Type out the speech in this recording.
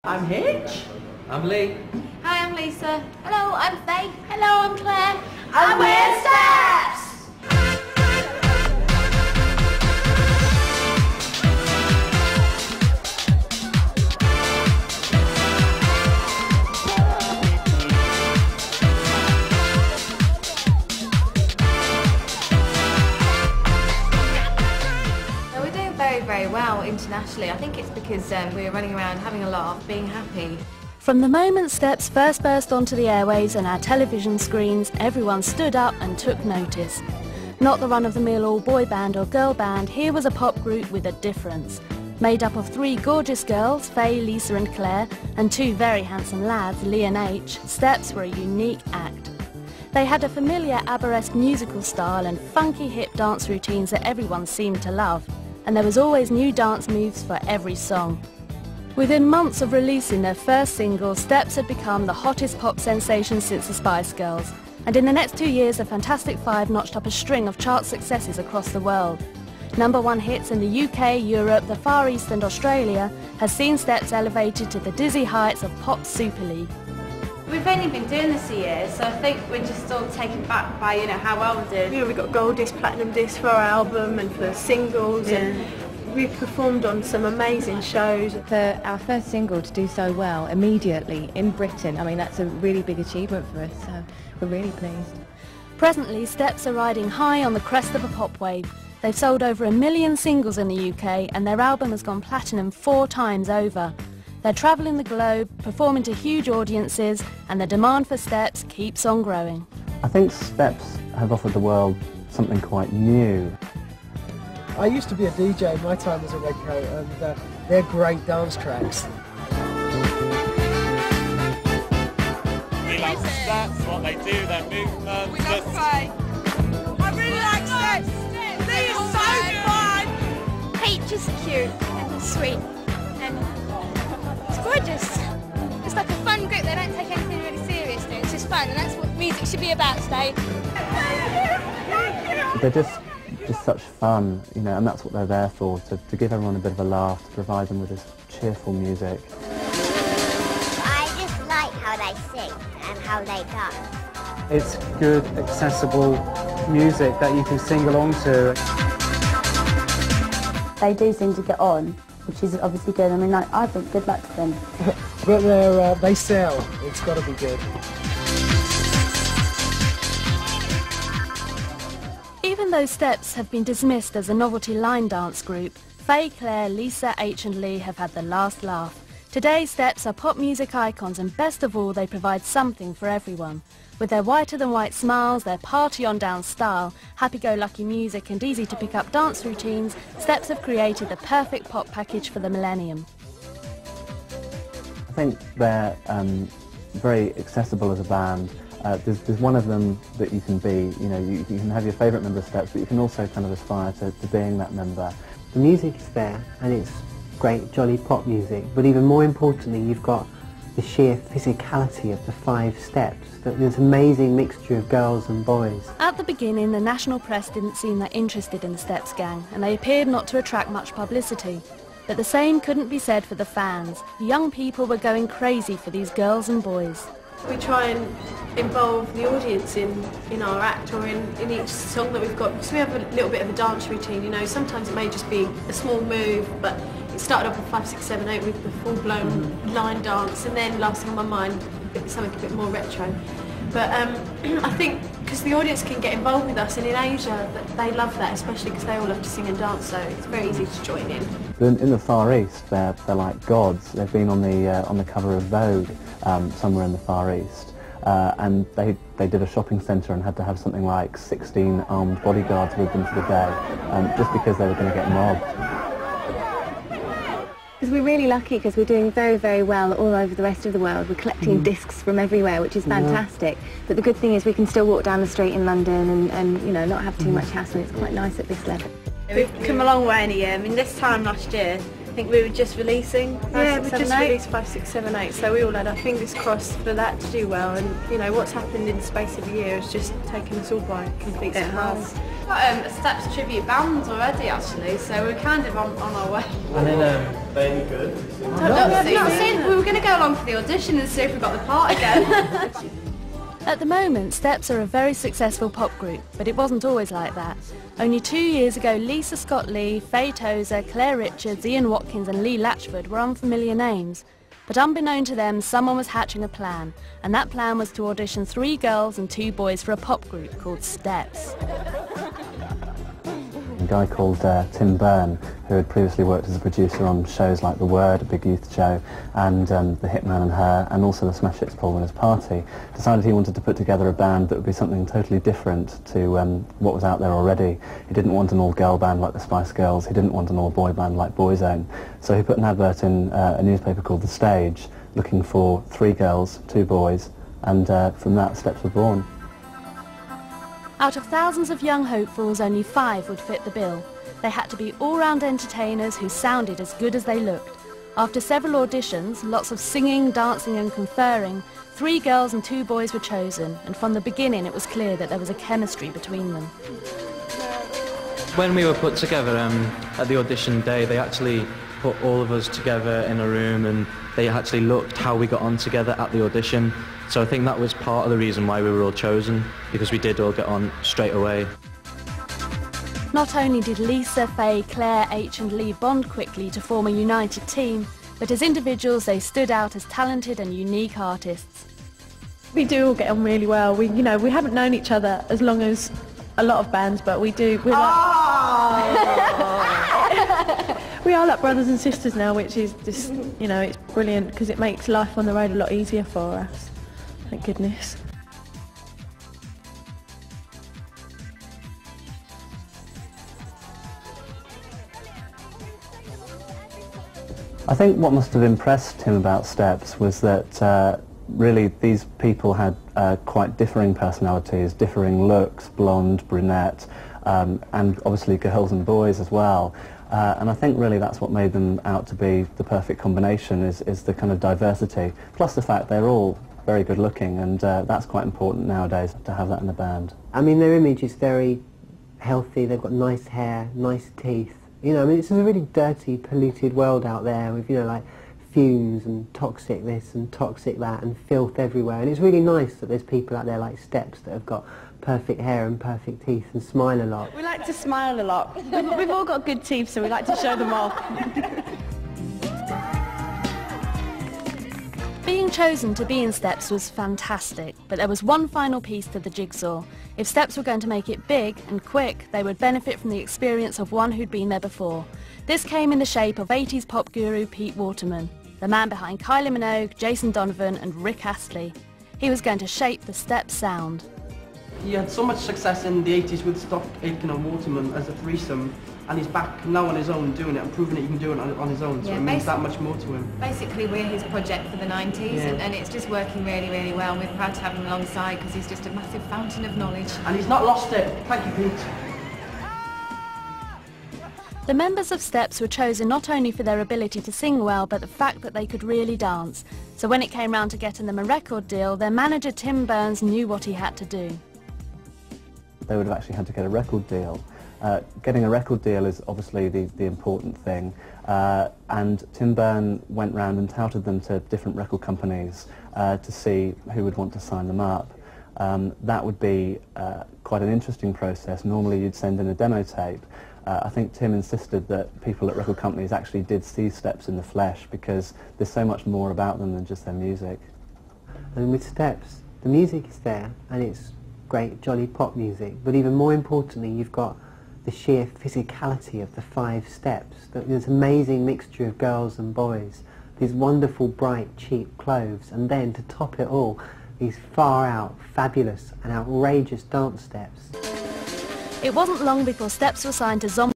I'm Hitch. I'm Lee. Hi, I'm Lisa. Hello, I'm Faye. Hello, I'm Claire. And we're Steps! We're doing very well internationally. I think it's because we're running around having a laugh, being happy. From the moment Steps first burst onto the airwaves and our television screens, everyone stood up and took notice. Not the run-of-the-mill all-boy band or girl band, here was a pop group with a difference. Made up of three gorgeous girls, Faye, Lisa and Claire, and two very handsome lads, Lee and H, Steps were a unique act. They had a familiar ABBA-esque musical style and funky hip dance routines that everyone seemed to love, and there was always new dance moves for every song. Within months of releasing their first single, Steps had become the hottest pop sensation since the Spice Girls. And in the next 2 years, the Fantastic Five notched up a string of chart successes across the world. #1 hits in the UK, Europe, the Far East and Australia has seen Steps elevated to the dizzy heights of Pop Super League. We've only been doing this a year, so I think we're just all taken back by, how well we're doing. We got gold disc, platinum disc for our album and for singles, and we've performed on some amazing shows. For our first single to do so well immediately in Britain, I mean that's a really big achievement for us, so we're really pleased. Presently, Steps are riding high on the crest of a pop wave. They've sold over 1 million singles in the UK and their album has gone platinum 4 times over. They're travelling the globe, performing to huge audiences, and the demand for Steps keeps on growing. I think Steps have offered the world something quite new. I used to be a DJ in my time as a redcoat, and they're great dance tracks. We love Steps, what they do, their movements. We love Faye. I really like Steps. They are so fun. H is cute and sweet and it's gorgeous. It's like a fun group. They don't take anything really seriously. It's just fun, and that's what music should be about today. They're just such fun, and that's what they're there for, to give everyone a bit of a laugh, to provide them with this cheerful music. I just like how they sing and how they dance. It's good, accessible music that you can sing along to. They do seem to get on, which is obviously good. I mean, I think good luck to them. But they sell. It's got to be good. Even though Steps have been dismissed as a novelty line dance group, Faye, Claire, Lisa, H and Lee have had the last laugh. Today, Steps are pop music icons, and best of all, they provide something for everyone. With their whiter-than-white smiles, their party-on-down style, happy-go-lucky music and easy-to-pick-up dance routines, Steps have created the perfect pop package for the millennium. I think they're very accessible as a band. There's one of them that you can be, you can have your favourite member of Steps, but you can also kind of aspire to being that member. The music is there, and it's great, jolly pop music, but even more importantly, you've got the sheer physicality of the 5 steps, this amazing mixture of girls and boys. At the beginning, the national press didn't seem that interested in the Steps gang, and they appeared not to attract much publicity. But the same couldn't be said for the fans. Young people were going crazy for these girls and boys. We try and involve the audience in our act or in each song that we've got, because we have a little bit of a dance routine, sometimes it may just be a small move, but it started off with 5, 6, 7, 8 with the full-blown line dance, and then last thing on my mind, something a bit more retro. But I think because the audience can get involved with us, and in Asia they love that, especially because they all love to sing and dance, so it's very easy to join in. In the Far East, they're like gods. They've been on the cover of Vogue somewhere in the Far East, and they did a shopping centre and had to have something like 16 armed bodyguards with them for the day, just because they were going to get mobbed. Because we're really lucky, because we're doing very well all over the rest of the world. We're collecting discs from everywhere, which is fantastic. But the good thing is we can still walk down the street in London and not have too much hassle. It's quite nice at this level. We've come a long way in a year. I mean, this time last year I think we were just releasing 5, 6, 7, 8. Released 5, 6, 7, 8. So we all had our fingers crossed for that to do well. And you know what's happened in the space of a year has just taken us all by complete surprise. We've got a Steps tribute band already actually, so we're kind of on our way. And then very good. We were going to go along for the audition and see if we got the part again. At the moment, Steps are a very successful pop group, but it wasn't always like that. Only 2 years ago, Lisa Scott-Lee, Faye Tozer, Claire Richards, Ian Watkins and Lee Latchford were unfamiliar names. But unbeknown to them, someone was hatching a plan, and that plan was to audition 3 girls and 2 boys for a pop group called Steps. A guy called Tim Byrne, who had previously worked as a producer on shows like The Word, a big youth show, and The Hitman and Her, and also the Smash Hits Paul Winner's Party, decided he wanted to put together a band that would be something totally different to what was out there already. He didn't want an all-girl band like the Spice Girls, he didn't want an all-boy band like Boyzone, so he put an advert in a newspaper called The Stage, looking for 3 girls, 2 boys, and from that Steps were born. Out of thousands of young hopefuls, only 5 would fit the bill. They had to be all-round entertainers who sounded as good as they looked. After several auditions, lots of singing, dancing and conferring, 3 girls and 2 boys were chosen, and from the beginning it was clear that there was a chemistry between them. When we were put together at the audition day, they actually put all of us together in a room and they actually looked how we got on together at the audition. So I think that was part of the reason why we were all chosen, because we did all get on straight away. Not only did Lisa, Faye, Claire, H and Lee bond quickly to form a united team, but as individuals they stood out as talented and unique artists. We do all get on really well. We haven't known each other as long as a lot of bands, but we do. We are like brothers and sisters now, which is just, it's brilliant because it makes life on the road a lot easier for us. Thank goodness. I think what must have impressed him about Steps was that really these people had quite differing personalities, differing looks, blonde, brunette, and obviously girls and boys as well. And I think really that's what made them out to be the perfect combination, is the kind of diversity, plus the fact they're all very good looking, and that's quite important nowadays to have that in a band. I mean, their image is very healthy, they've got nice hair, nice teeth. It's a really dirty, polluted world out there with, like fumes and toxic this and toxic that and filth everywhere. And it's really nice that there's people out there like Steps that have got perfect hair and perfect teeth and smile a lot. We like to smile a lot. We've all got good teeth, so we like to show them off. Being chosen to be in Steps was fantastic, but there was one final piece to the jigsaw. If Steps were going to make it big and quick, they would benefit from the experience of one who'd been there before. This came in the shape of 80s pop guru Pete Waterman, the man behind Kylie Minogue, Jason Donovan and Rick Astley. He was going to shape the Steps sound. He had so much success in the 80s with Stock, Aitken and Waterman as a threesome, and he's back now on his own doing it and proving that he can do it on his own, so it means that much more to him. Basically we're his project for the 90s, and it's just working really, really well. We're proud to have him alongside because he's just a massive fountain of knowledge. And he's not lost it. Thank you, Pete. The members of Steps were chosen not only for their ability to sing well, but the fact that they could really dance. So when it came round to getting them a record deal, their manager Tim Burns knew what he had to do. They would have actually had to get a record deal. Getting a record deal is obviously the important thing, and Tim Byrne went round and touted them to different record companies to see who would want to sign them up. That would be quite an interesting process. Normally you'd send in a demo tape. I think Tim insisted that people at record companies actually did see Steps in the flesh because there's so much more about them than just their music. And with Steps, the music is there and it's great jolly pop music, but even more importantly you've got the sheer physicality of the 5 steps, this amazing mixture of girls and boys, these wonderful bright cheap clothes, and then to top it all, these far out, fabulous and outrageous dance steps. It wasn't long before Steps were signed to Zombie